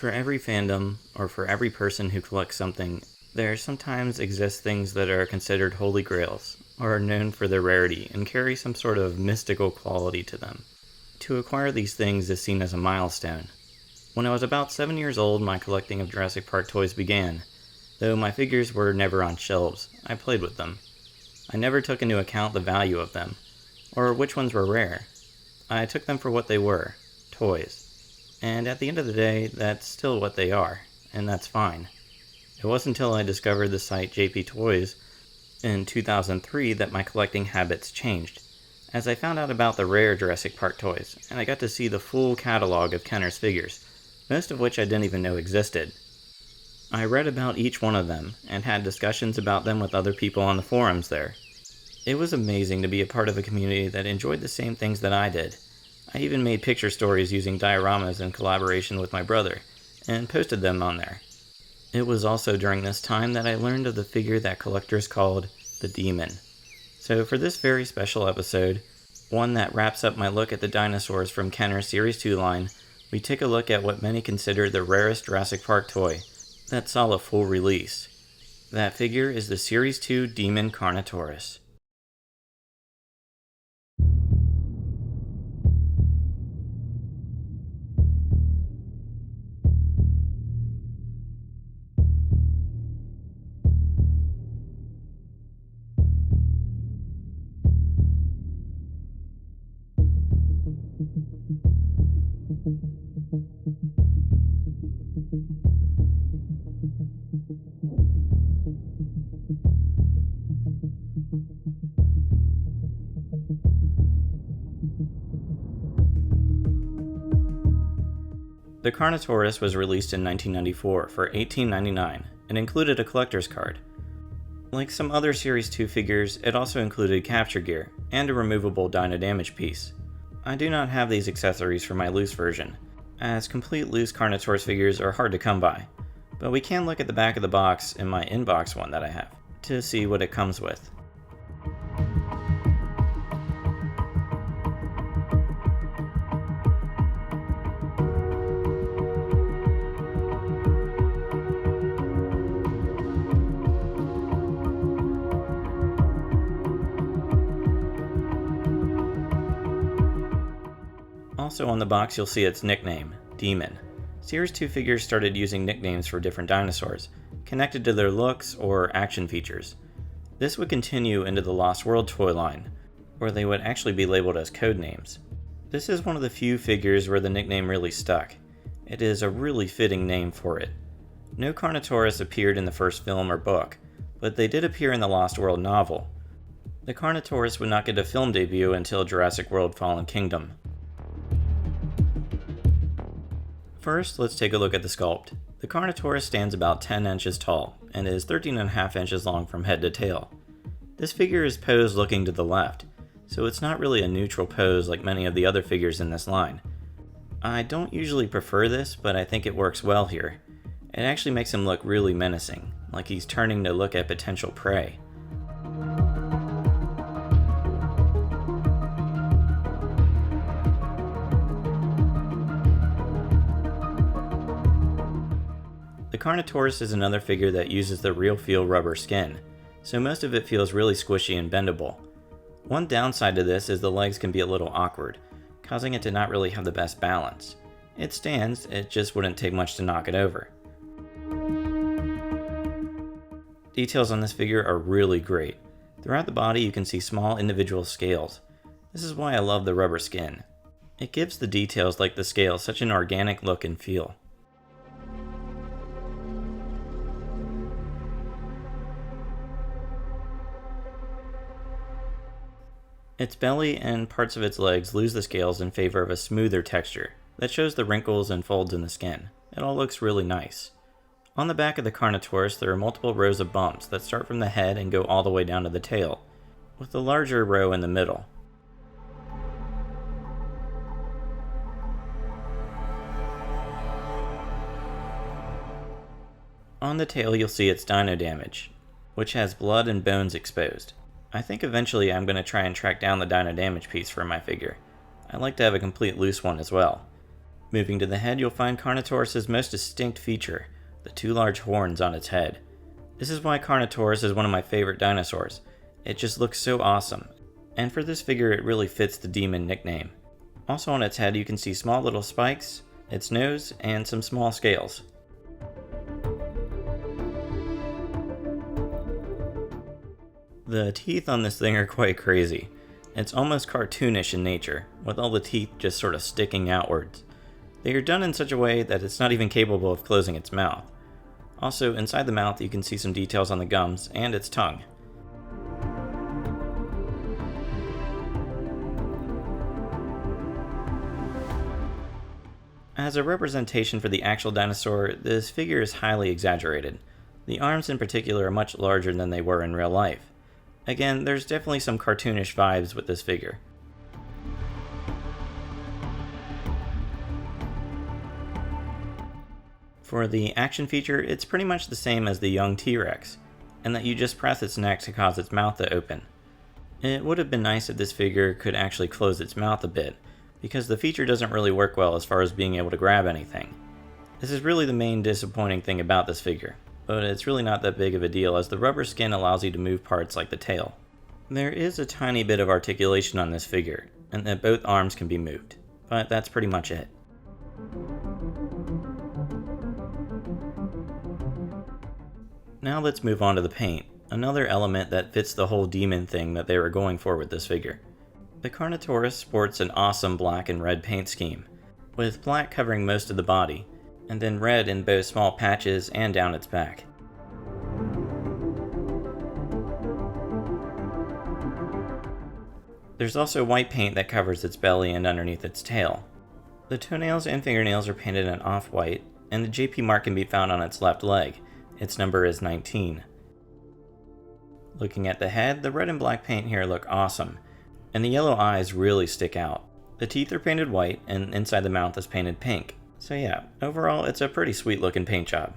For every fandom, or for every person who collects something, there sometimes exist things that are considered holy grails, or are known for their rarity, and carry some sort of mystical quality to them. To acquire these things is seen as a milestone. When I was about 7 years old, my collecting of Jurassic Park toys began. Though my figures were never on shelves, I played with them. I never took into account the value of them, or which ones were rare. I took them for what they were, toys. And at the end of the day, that's still what they are, and that's fine. It wasn't until I discovered the site JP Toys in 2003 that my collecting habits changed, as I found out about the rare Jurassic Park toys, and I got to see the full catalog of Kenner's figures, most of which I didn't even know existed. I read about each one of them, and had discussions about them with other people on the forums there. It was amazing to be a part of a community that enjoyed the same things that I did. I even made picture stories using dioramas in collaboration with my brother, and posted them on there. It was also during this time that I learned of the figure that collectors called the Demon. So for this very special episode, one that wraps up my look at the dinosaurs from Kenner's Series 2 line, we take a look at what many consider the rarest Jurassic Park toy that saw a full release. That figure is the Series 2 Demon Carnotaurus. The Carnotaurus was released in 1994 for $18.99 and included a collector's card. Like some other Series 2 figures, it also included capture gear and a removable Dino Damage piece. I do not have these accessories for my loose version, as complete loose Carnotaurus figures are hard to come by, but we can look at the back of the box in my inbox one that I have, to see what it comes with. Also on the box you'll see its nickname, Demon. Series 2 figures started using nicknames for different dinosaurs, connected to their looks or action features. This would continue into the Lost World toy line, where they would actually be labeled as code names. This is one of the few figures where the nickname really stuck. It is a really fitting name for it. No Carnotaurus appeared in the first film or book, but they did appear in the Lost World novel. The Carnotaurus would not get a film debut until Jurassic World Fallen Kingdom. First, let's take a look at the sculpt. The Carnotaurus stands about 10 inches tall, and is 13.5 inches long from head to tail. This figure is posed looking to the left, so it's not really a neutral pose like many of the other figures in this line. I don't usually prefer this, but I think it works well here. It actually makes him look really menacing, like he's turning to look at potential prey. The Carnotaurus is another figure that uses the real feel rubber skin, so most of it feels really squishy and bendable. One downside to this is the legs can be a little awkward, causing it to not really have the best balance. It stands, it just wouldn't take much to knock it over. Details on this figure are really great. Throughout the body you can see small individual scales. This is why I love the rubber skin. It gives the details like the scales such an organic look and feel. Its belly and parts of its legs lose the scales in favor of a smoother texture that shows the wrinkles and folds in the skin. It all looks really nice. On the back of the Carnotaurus there are multiple rows of bumps that start from the head and go all the way down to the tail, with the larger row in the middle. On the tail you'll see its Dino Damage, which has blood and bones exposed. I think eventually I'm going to try and track down the Dino Damage piece for my figure. I'd like to have a complete loose one as well. Moving to the head, you'll find Carnotaurus' most distinct feature, the two large horns on its head. This is why Carnotaurus is one of my favorite dinosaurs. It just looks so awesome, and for this figure it really fits the demon nickname. Also on its head you can see small little spikes, its nose, and some small scales. The teeth on this thing are quite crazy. It's almost cartoonish in nature, with all the teeth just sort of sticking outwards. They are done in such a way that it's not even capable of closing its mouth. Also, inside the mouth you can see some details on the gums and its tongue. As a representation for the actual dinosaur, this figure is highly exaggerated. The arms in particular are much larger than they were in real life. Again, there's definitely some cartoonish vibes with this figure. For the action feature, it's pretty much the same as the young T-Rex, and that you just press its neck to cause its mouth to open. It would have been nice if this figure could actually close its mouth a bit, because the feature doesn't really work well as far as being able to grab anything. This is really the main disappointing thing about this figure, but it's really not that big of a deal as the rubber skin allows you to move parts like the tail. There is a tiny bit of articulation on this figure, and that both arms can be moved, but that's pretty much it. Now let's move on to the paint, another element that fits the whole demon thing that they were going for with this figure. The Carnotaurus sports an awesome black and red paint scheme, with black covering most of the body, and then red in both small patches and down its back. There's also white paint that covers its belly and underneath its tail. The toenails and fingernails are painted in off-white, and the JP mark can be found on its left leg. Its number is 19. Looking at the head, the red and black paint here look awesome, and the yellow eyes really stick out. The teeth are painted white, and inside the mouth is painted pink. So yeah, overall it's a pretty sweet looking paint job.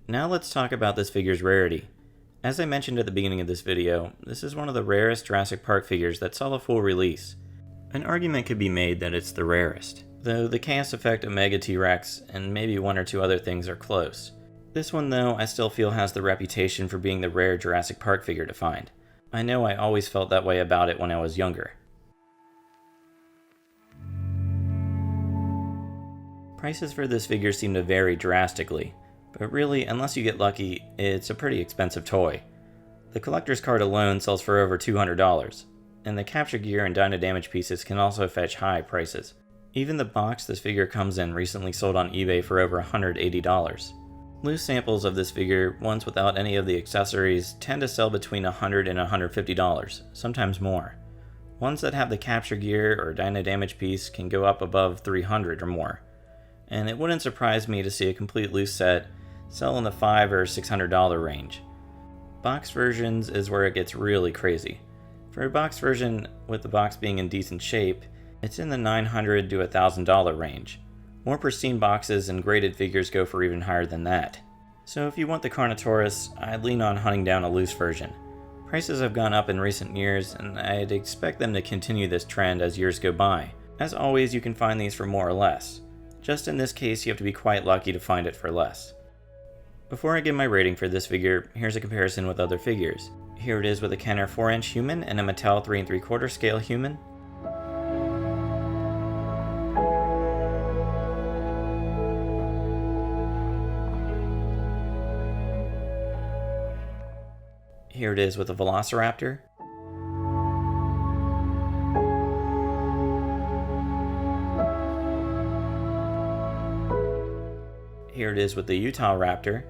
Now let's talk about this figure's rarity. As I mentioned at the beginning of this video, this is one of the rarest Jurassic Park figures that saw a full release. An argument could be made that it's the rarest, though the Chaos Effect Omega T-Rex and maybe one or two other things are close. This one though, I still feel has the reputation for being the rare Jurassic Park figure to find. I know I always felt that way about it when I was younger. Prices for this figure seem to vary drastically. But really, unless you get lucky, it's a pretty expensive toy. The collector's card alone sells for over $200, and the capture gear and dyno damage pieces can also fetch high prices. Even the box this figure comes in recently sold on eBay for over $180. Loose samples of this figure, ones without any of the accessories, tend to sell between $100 and $150, sometimes more. Ones that have the capture gear or dyno damage piece can go up above $300 or more. And it wouldn't surprise me to see a complete loose set sell in the $500 or $600 range. Box versions is where it gets really crazy. For a box version, with the box being in decent shape, it's in the $900 to $1,000 range. More pristine boxes and graded figures go for even higher than that. So if you want the Carnotaurus, I'd lean on hunting down a loose version. Prices have gone up in recent years, and I'd expect them to continue this trend as years go by. As always, you can find these for more or less. Just in this case, you have to be quite lucky to find it for less. Before I give my rating for this figure, here's a comparison with other figures. Here it is with a Kenner 4-inch human and a Mattel 3 3/4 scale human. Here it is with a Velociraptor. Here it is with the Utah Raptor.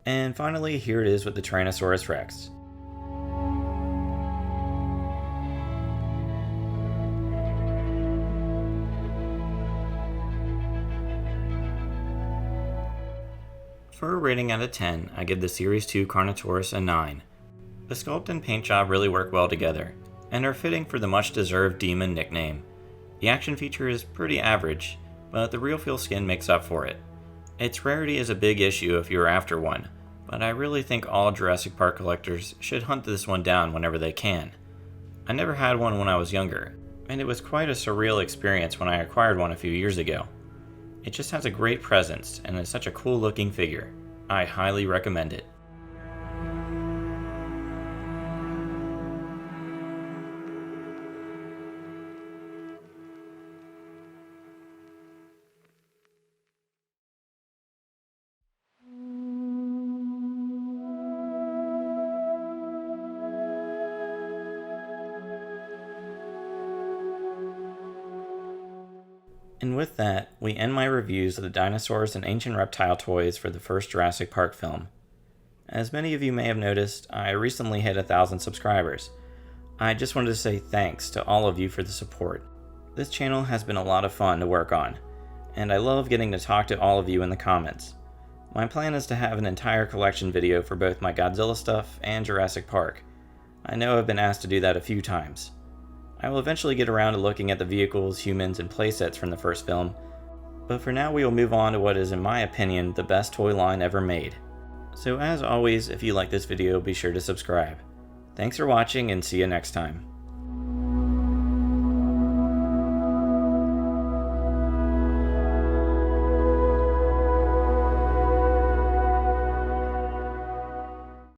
And finally, here it is with the Tyrannosaurus Rex. For a rating out of 10, I give the Series 2 Carnotaurus a 9. The sculpt and paint job really work well together, and are fitting for the much-deserved demon nickname. The action feature is pretty average, but the real feel skin makes up for it. Its rarity is a big issue if you're after one, but I really think all Jurassic Park collectors should hunt this one down whenever they can. I never had one when I was younger, and it was quite a surreal experience when I acquired one a few years ago. It just has a great presence and is such a cool looking figure. I highly recommend it. And with that, we end my reviews of the dinosaurs and ancient reptile toys for the first Jurassic Park film. As many of you may have noticed, I recently hit 1,000 subscribers. I just wanted to say thanks to all of you for the support. This channel has been a lot of fun to work on, and I love getting to talk to all of you in the comments. My plan is to have an entire collection video for both my Godzilla stuff and Jurassic Park. I know I've been asked to do that a few times. I will eventually get around to looking at the vehicles, humans, and playsets from the first film, but for now we will move on to what is, in my opinion, the best toy line ever made. So as always, if you like this video, be sure to subscribe. Thanks for watching, and see you next time.